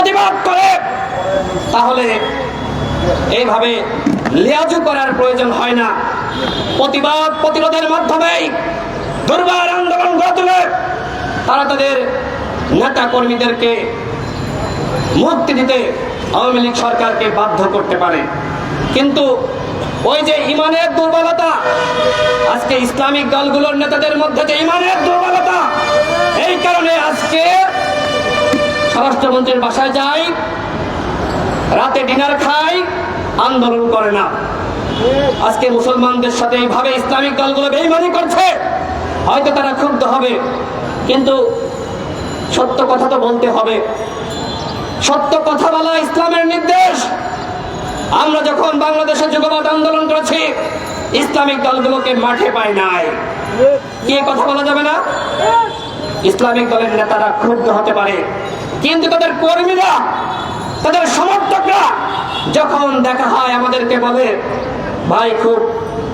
প্রতিবাদ করে, তাহলে এইভাবে লিয়াজু করার প্রয়োজন হয় না। প্রতিবাদ প্রতিরোধের মাধ্যমেই দুর্বার আন্দোলন গড়ে তুলে তারা তাদের নেতা কর্মীদেরকে মুক্তি দিতে আওয়ামী লীগ সরকারকে বাধ্য করতে পারে। কিন্তু ওই যে ইমানের দুর্বলতা, আজকে ইসলামিক দলগুলোর নেতাদের মধ্যে যে ইমানের দুর্বলতা, এই কারণে আজকে স্বরাষ্ট্রমন্ত্রীর বাসায় যাই, রাতে ডিনার খাই, আন্দোলন করে না। আজকে মুসলমানদের সাথে এইভাবে ইসলামিক দলগুলো বেঈমানি করছে, হয়তো তারা ক্ষুব্ধ হবে, কিন্তু সত্য কথা তো বলতে হবে। সত্য কথা বলা ইসলামের নির্দেশ। আমরা যখন বাংলাদেশে যুগপৎ আন্দোলন করেছি, ইসলামিক দলগুলোকে মাঠে পাই নাই। কি কথা বলা যাবে না? ইসলামিক দলের নেতারা ক্ষুব্ধ হতে পারে, কিন্তু তাদের কর্মীরা, তাদের সমর্থকরা যখন দেখা হয় আমাদেরকে বলে, ভাই খুব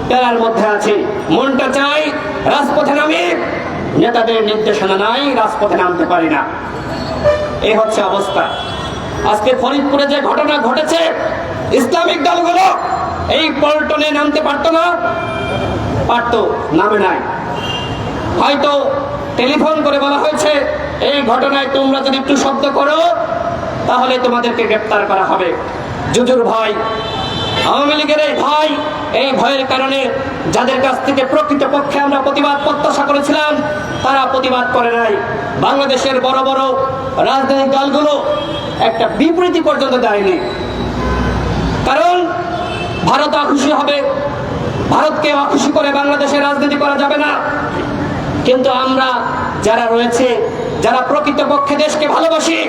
প্যারার মধ্যে আছি, মনটা চাই রাজপথে নামি, নেতাদের নির্দেশনা নাই, রাজপথে নামতে পারি না। এই হচ্ছে অবস্থা। আজকে ফরিদপুরে যে ঘটনা ঘটেছে, ইসলামিক দলগুলো এই পল্টনে নামতে পারতো না? পারতো, নামে নাই। হয়তো টেলিফোন করে বলা হয়েছে, এই ঘটনায় তোমরা যদি একটু শব্দ করো তাহলে তোমাদেরকে গ্রেফতার করা হবে। জুজুর ভয়, আওয়ামী লীগের এই ভয়, এই ভয়ের কারণে যাদের কাছ থেকে প্রকৃতপক্ষে আমরা প্রতিবাদ প্রত্যাশা করেছিলাম, তারা প্রতিবাদ করে নাই। বাংলাদেশের বড় বড় রাজনৈতিক দলগুলো একটা বিবৃতি পর্যন্ত দেয়নি, কারণ ভারত অখুশি হবে। ভারতকে অখুশি করে বাংলাদেশে রাজনীতি করা যাবে না। কিন্তু আমরা যারা রয়েছে, যারা প্রকৃতপক্ষে দেশকে ভালোবাসি,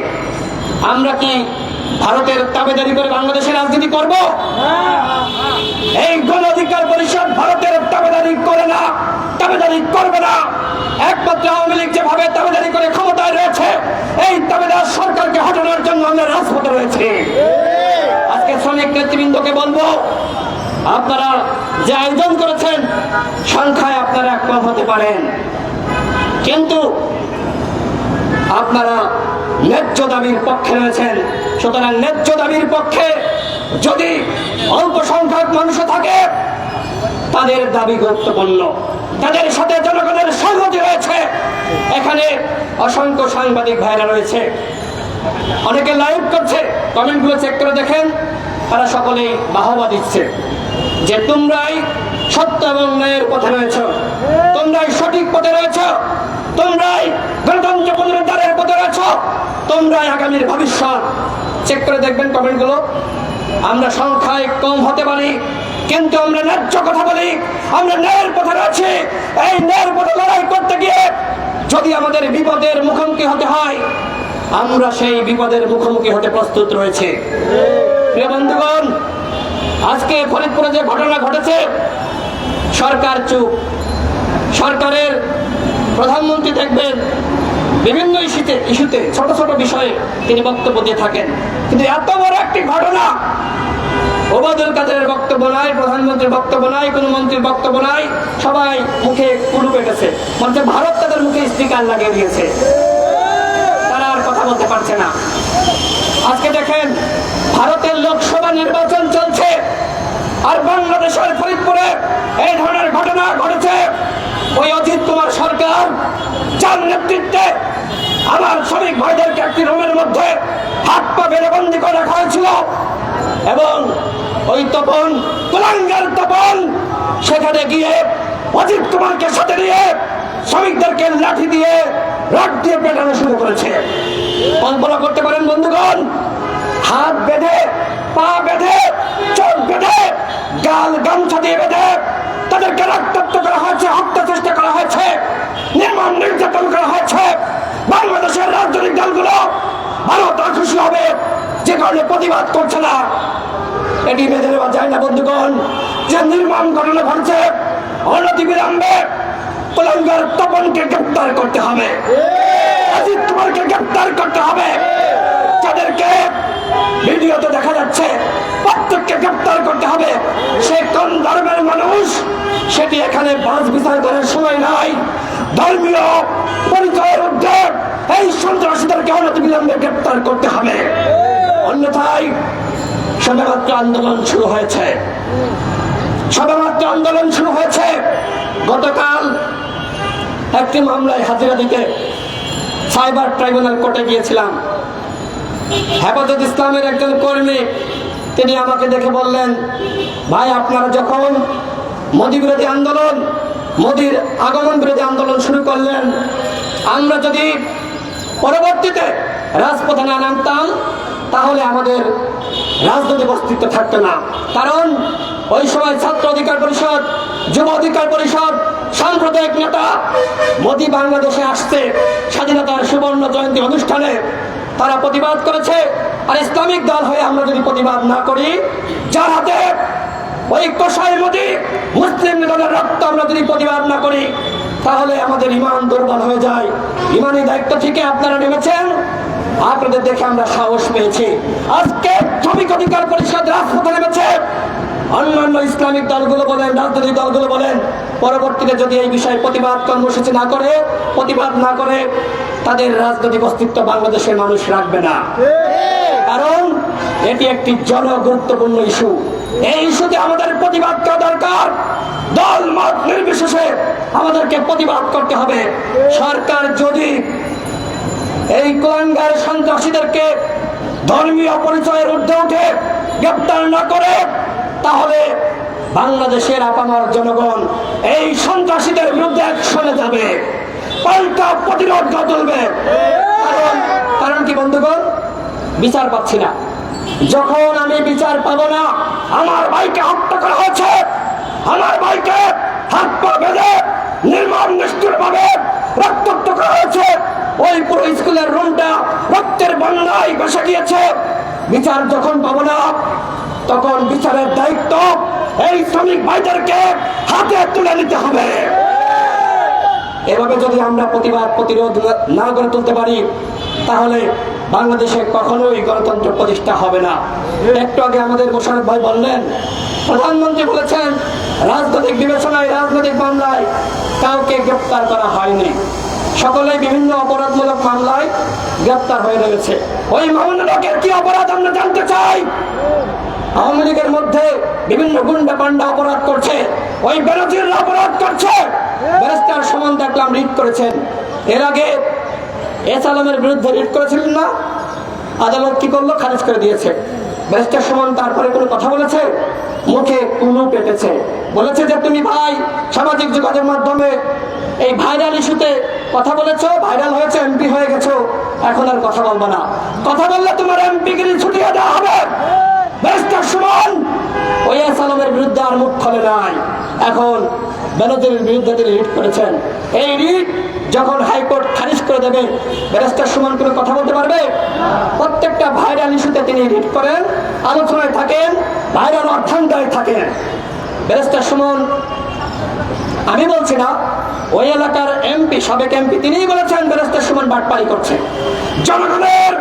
আমরা কি ভারতের তাবেদারি করে বাংলাদেশে রাজনীতি করব? এই গণ অধিকার পরিষদ ভারতের তাবেদারি করে না, তাবেদারি করবে না। একমাত্র আওয়ামী লীগ যেভাবে তাবেদারি করে ক্ষমতায় রয়েছে, এই তাবেদার সরকারকে হটানোর জন্য আমরা রাজপথে রয়েছে। আজকে শ্রমিক নেতৃবৃন্দকে বলবো, আপনারা যে আয়োজন করেছেন, সংখ্যায় আপনারা কম হতে পারেন, কিন্তু আপনারা ন্যায্য দাবির পক্ষে রয়েছেন। সুতরাং ন্যায্য দাবির পক্ষে যদি অল্প সংখ্যক মানুষ থাকে, তাদের দাবি গুরুত্বপূর্ণ, তাদের সাথে জনগণের সংহতি রয়েছে। এখানে অসংখ্য সাংবাদিক ভাইরা রয়েছে, অনেকে লাইভ করছে, কমেন্টগুলো চেক করে দেখেন, তারা সকলেই বাহবা দিচ্ছে যে তোমরাই সত্য এবং ন্যায়ের পথে রয়েছ, তোমরাই সঠিক পথে রয়েছ, তোমরাই গণতন্ত্র পুনরুদ্ধারের পথে রয়েছ, তোমরাই আগামীর ভবিষ্যৎ। চেক করে দেখবেন কমেন্টগুলো। আমরা সংখ্যায় কম হতে পারি, কিন্তু আমরা ন্যায্য কথা বলি, আমরা ন্যায়ের পথে রয়েছি। এই ন্যায়ের পথে লড়াই করতে গিয়ে যদি আমাদের বিপদের মুখোমুখি হতে হয়, আমরা সেই বিপদের মুখোমুখি হতে প্রস্তুত রয়েছে। প্রিয় বন্ধুগণ, আজকে ফরিদপুরে যে ঘটনা ঘটেছে, সরকার চুপ। সরকারের প্রধানমন্ত্রী দেখবেন বিভিন্ন ইস্যুতে ছোট ছোট বিষয়ে তিনি বক্তব্য দিয়ে থাকেন, কিন্তু এত বড় একটি ঘটনা, ওবায়দুল কাদেরের বক্তব্য নাই, প্রধানমন্ত্রীর বক্তব্য নাই, কোন মন্ত্রীর বক্তব্য নাই, সবাই মুখে কুলু পেটেছে। মানে ভারত তাদের মুখে স্পিকার লাগিয়ে দিয়েছে, তারা আর কথা বলতে পারছে না। আজকে দেখেন ভারতের লোকসভা নির্বাচন চলছে, আর বাংলাদেশের ফরিদপুরে এই ধরনের ঘটনা ঘটেছে। ওই অজিত কুমার সরকার, যার নেতৃত্বে আমার শ্রমিক ভাইদেরকে একটি রুমের মধ্যে হাত পা বেঁধে বন্দী করে রাখা হয়েছিল, এবং ওই তপন, কুলাঙ্গার তপন, সেখানে গিয়ে অজিত কুমারকে সাথে নিয়ে শ্রমিকদেরকে লাঠি দিয়ে, রড দিয়ে পেটানো শুরু করেছে। কল্পনা করতে পারেন বন্ধুগণ, হাত বেঁধে, পা বেঁধে, চোখ বেঁধে, গাল গামছা দিয়ে বেঁধে তাদেরকে রক্তাক্ত করা হয়েছে, হত্যা চেষ্টা করা হয়েছে, নির্মম নির্যাতন করা হয়েছে। বাংলাদেশের রাজনৈতিক দলগুলো ভারত খুশি হবে, যে কারণে প্রতিবাদ করছে না। এটি মেনে নেওয়া যায় না বন্ধুগণ, যে নির্মম ঘটনা ঘটছে। অনতিবিলম্বে কুলাঙ্গার তপনকে গ্রেপ্তার করতে হবে, অজিত কুমারকে গ্রেপ্তার করতে হবে। যাদেরকে ভিডিওতে দেখা যাচ্ছে, প্রত্যেককে গ্রেপ্তার করতে হবে। সে কোন ধর্মের মানুষ সেটি এখানে বাস বিচার করার সময় নাই। ধর্মীয় পরিচয়ের উদ্যোগ এই সন্ত্রাসীদেরকে অনতিবিলম্বে গ্রেপ্তার করতে হবে। অন্যথায় সবেমাত্র আন্দোলন শুরু হয়েছে, সবেমাত্র আন্দোলন শুরু হয়েছে। গতকাল একটি মামলায় হাজিরা দিতে সাইবার ট্রাইব্যুনাল কোর্টে গিয়েছিলাম। হেফাজত ইসলামের একজন কর্মী তিনি আমাকে দেখে বললেন, ভাই আপনারা যখন মোদী বিরোধী আন্দোলন, মোদীর আগমন বিরোধী আন্দোলন শুরু করলেন, আমরা যদি পরবর্তীতে রাজপথে না নামতাম তাহলে আমাদের রাজনৈতিক অস্তিত্ব থাকতো না। কারণ ওই সময় ছাত্র অধিকার পরিষদ, যুব অধিকার পরিষদ, সাম্প্রদায়িক নেতা মোদী বাংলাদেশে আসছে স্বাধীনতার সুবর্ণ জয়ন্তী অনুষ্ঠানে তারা প্রতিবাদ করেছে। আর ইসলামিক দল হয়ে আমরা যদি প্রতিবাদ না করি, যার হাতে ওই কসাই মোদী মুসলিম নেতাদের রক্ত আমরা যদি প্রতিবাদ না করি, তাহলে আমাদের ইমান দুর্বল হয়ে যায়। ইমানি দায়িত্ব থেকে আপনারা নেমেছেন, আপনাদের দেখে আমরা সাহস পেয়েছি। আজকে শ্রমিক অধিকার পরিষদ রাজপথে নেমেছে, অন্যান্য ইসলামিক দলগুলো বলেন, রাজনৈতিক দলগুলো বলেন, পরবর্তীতে যদি এই বিষয়ে প্রতিবাদ কর্মসূচি না করে, প্রতিবাদ না করে, তাদের রাজনৈতিক অস্তিত্ব বাংলাদেশের মানুষ রাখবে না। কারণ এটি একটি জনগুরুত্বপূর্ণ ইস্যু। এই ইস্যুতে আমাদের প্রতিবাদ করা দরকার। দল মত নির্বিশেষে আমাদেরকে প্রতিবাদ করতে হবে। সরকার যদি এই কুলাঙ্গার সন্ত্রাসীদেরকে ধর্মীয় পরিচয়ের ঊর্ধ্বে উঠে গ্রেপ্তার না করে, তাহলে বাংলাদেশের আপামর জনগণ এই সন্ত্রাসীদের বিরুদ্ধে একসঙ্গে যাবে, পাল্টা প্রতিরোধ গড়ে তুলবে। কারণ কি বন্ধুগণ, বিচার পাচ্ছি না। যখন আমি বিচার পাবো না, আমার ভাইকে হত্যা করা হয়েছে, আমার ভাইকে হাত পা বেঁধে নির্মম নিষ্ঠুর ভাবে রক্তাক্ত করা হয়েছে, ওই পুরো স্কুলের রুমটা রক্তের বন্যায় ভেসে গিয়েছে। বিচার যখন পাবো না, তখন বিচারের দায়িত্ব এই শ্রমিক ভাইদেরকে হাতে তুলে নিতে হবে। এভাবে যদি আমরা প্রতিবাদ প্রতিরোধ না গড়ে তুলতে পারি, তাহলে বাংলাদেশে কখনোই গণতন্ত্র প্রতিষ্ঠা হবে না। একটু আগে আমাদের মোশাররফ ভাই বললেন, প্রধানমন্ত্রী বলেছেন রাজনৈতিক বিবেচনায়, রাজনৈতিক মামলায় কাউকে গ্রেপ্তার করা হয়নি, সকলেই বিভিন্ন অপরাধমূলক মামলায় গ্রেপ্তার হয়ে রয়েছে। ওই মামলা লোকের কি অপরাধ আমরা জানতে চাই। আওয়ামী লীগের মধ্যে বিভিন্ন গুন্ডা পান্ডা অপরাধ করছে, ওই বেনজিররা অপরাধ করছে। ব্যারিস্টার সুমন দেখলাম রিট করেছেন, এর আগে এস আলমের বিরুদ্ধে রিট করেছিলেন না, আদালত কি করলো, খারিজ করে দিয়েছে। ব্যারিস্টার সুমন তারপরে কোনো কথা বলেছে, মুখে কুলু পেটেছে, বলেছে যে তুমি ভাই সামাজিক যোগাযোগ মাধ্যমে এই ভাইরাল ইস্যুতে কথা বলেছো, ভাইরাল হয়েছে, এমপি হয়ে গেছো, এখন আর কথা বলবো না, কথা বললে তোমার এমপিগিরি ছুটিয়ে দেওয়া হবে। ব্যারিস্টার সুমন ওই এস আলমের বিরুদ্ধে আর মুখ খোলে নাই, এখন বেনজিরের বিরুদ্ধে তিনি রিট করেছেন। এই রিট যখন হাইকোর্ট খারিজ করে দেবে, ব্যারিস্টার সুমন কোনো কথা বলতে পারবে? প্রত্যেকটা ভাইরাল ইস্যুতে তিনি রিট করেন, আলোচনায় থাকেন, ভাইরাল অর্থান্তরে থাকেন। ব্যারিস্টার সুমন, আমি বলছি না, ওই এলাকার এমপি, সাবেক এমপি, তিনিই বলেছেন ব্যারিস্টার সুমন বাটপারি করছে। জনগণের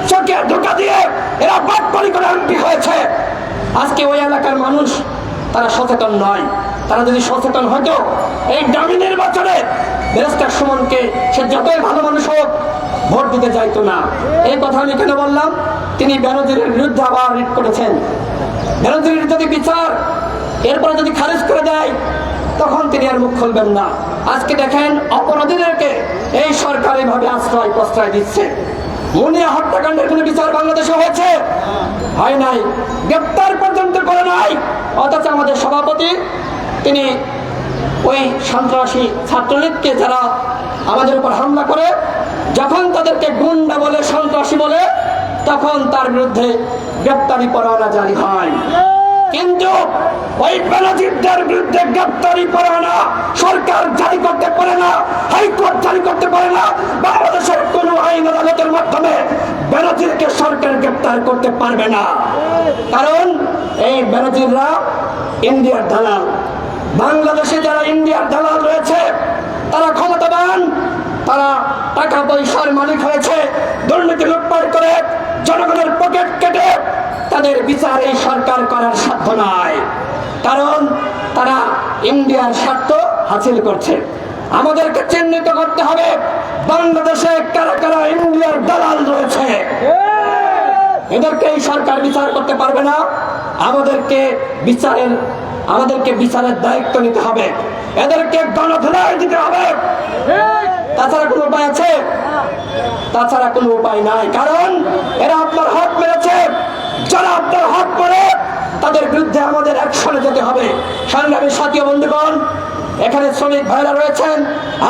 চোখে ধোঁকা দিয়ে এরা বাটপারি করে এমপি হয়েছে। আজকে ওই এলাকার মানুষ তারা সচেতন নয়। তারা যদি সচেতন হতো, এই দামি নির্বাচনে ব্যারিস্টার সুমনকে, সে যতই ভালো মানুষ হোক, ভোট দিতে চাইতো না। এই কথা আমি কেন বললাম? তিনি বেনজিরের বিরুদ্ধে আবার রিট করেছেন। বেনজিরের যদি বিচার এরপরে যদি খারিজ করে দেয়, তখন তিনি আর মুখ খুলবেন না। আজকে দেখেন অপরাধীদেরকে এই সরকার এইভাবে আশ্রয় প্রশ্রয় দিচ্ছে। মুনিয়া হত্যাকাণ্ডের কোন বিচার বাংলাদেশে হয়েছে? হয় নাই, গ্রেপ্তার পর্যন্ত করে নাই। অথচ আমাদের সভাপতি তিনি ওই সন্ত্রাসী ছাত্রলীগকে, যারা আমাদের উপর হামলা করে, যখন তাদেরকে গুন্ডা বলে, সন্ত্রাসী বলে, তখন তার বিরুদ্ধে গ্রেপ্তারি পরোয়ানা জারি হয়। কিন্তু ওই বেনজিরদের বিরুদ্ধে গ্রেপ্তারি পরোয়ানা সরকার জারি করতে পারে না, হাইকোর্ট জারি করতে পারে না। বাংলাদেশের কোন আইন আদালতের মাধ্যমে বেনজিরকে সরকার গ্রেপ্তার করতে পারবে না। কারণ এই বেনজিররা ইন্ডিয়ার দালাল। বাংলাদেশে যারা ইন্ডিয়ার দালাল রয়েছে, তারা ক্ষমতাবান, তারা টাকা পয়সার মালিক হয়েছে, দুর্নীতি লুটপাট করে জনগণের পকেট কেটে তাদের বিচার এই সরকার করার সাধ্য নাই। কারণ তারা ইন্ডিয়ার স্বার্থ হাসিল করছে। আমাদেরকে চিহ্নিত করতে হবে বাংলাদেশে কারা কারা ইন্ডিয়ার দালাল রয়েছে। এদেরকে এই সরকার বিচার করতে পারবে না। আমাদেরকে বিচারের দায়িত্ব নিতে হবে, এদেরকে গণধোলাই দিতে হবে। তাছাড়া কোনো উপায় আছে? তাছাড়া কোনো উপায় নাই, কারণ এরা আপনার হক মেরেছে। যারা আপনার হক করে তাদের বিরুদ্ধে আমাদের অ্যাকশনে যেতে হবে। সংগ্রামী সাথী ও বন্ধুগণ, এখানে শ্রমিক ভাইরা রয়েছেন,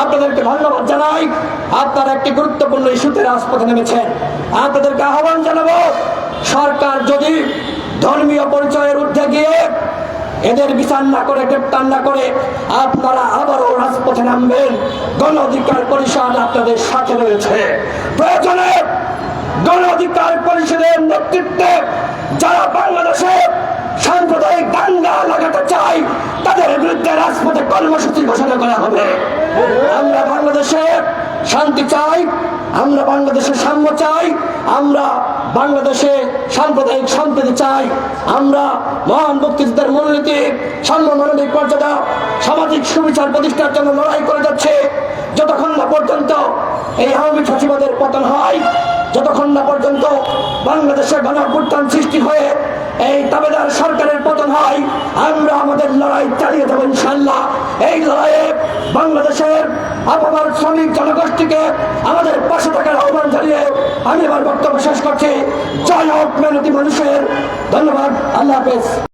আপনাদেরকে ধন্যবাদ জানাই। আপনারা একটি গুরুত্বপূর্ণ ইস্যুতে রাজপথে নেমেছেন। আপনাদেরকে আহ্বান জানাবো, সরকার যদি ধর্মীয় পরিচয়ের ঊর্ধ্বে গিয়ে এদের বিচার না করে, গ্রেপ্তার না করে, আপনারা আবারও রাজপথে নামবেন। গণ অধিকার পরিষদ আপনাদের সাথে রয়েছে। প্রয়োজনে গণ অধিকার পরিষদের নেতৃত্বে যারা বাংলাদেশে সাম্প্রদায়িক দাঙ্গা লাগাতে চায় তাদের বিরুদ্ধে রাজপথে কর্মসূচি ঘোষণা করা হবে। আমরা বাংলাদেশে শান্তি চাই, আমরা বাংলাদেশে সাম্য চাই, আমরা বাংলাদেশে সাম্প্রদায়িক সম্প্রীতি চাই। আমরা মহান মুক্তিযুদ্ধের মূলনীতি, সাম্য, মানবিক মর্যাদা, সামাজিক সুবিচার প্রতিষ্ঠার জন্য লড়াই করে যাচ্ছে। যতক্ষণ না পর্যন্ত এই আওয়ামী ফ্যাসিবাদের পতন হয়, যতক্ষণ না পর্যন্ত বাংলাদেশে গণঅভ্যুত্থান সৃষ্টি হয়ে এই দাবেদার সরকারের পতন হয়, আমরা আমাদের লড়াই চালিয়ে যাবো ইনশাআল্লাহ। এই লড়াইয়ে বাংলাদেশের আপামর শ্রমিক জনগোষ্ঠীকে আমাদের পাশে থাকার আহ্বান জানিয়ে আমি আমার বক্তব্য শেষ করছি। জয় হোক মেহনতি মানুষের। ধন্যবাদ। আল্লাহ হাফেজ।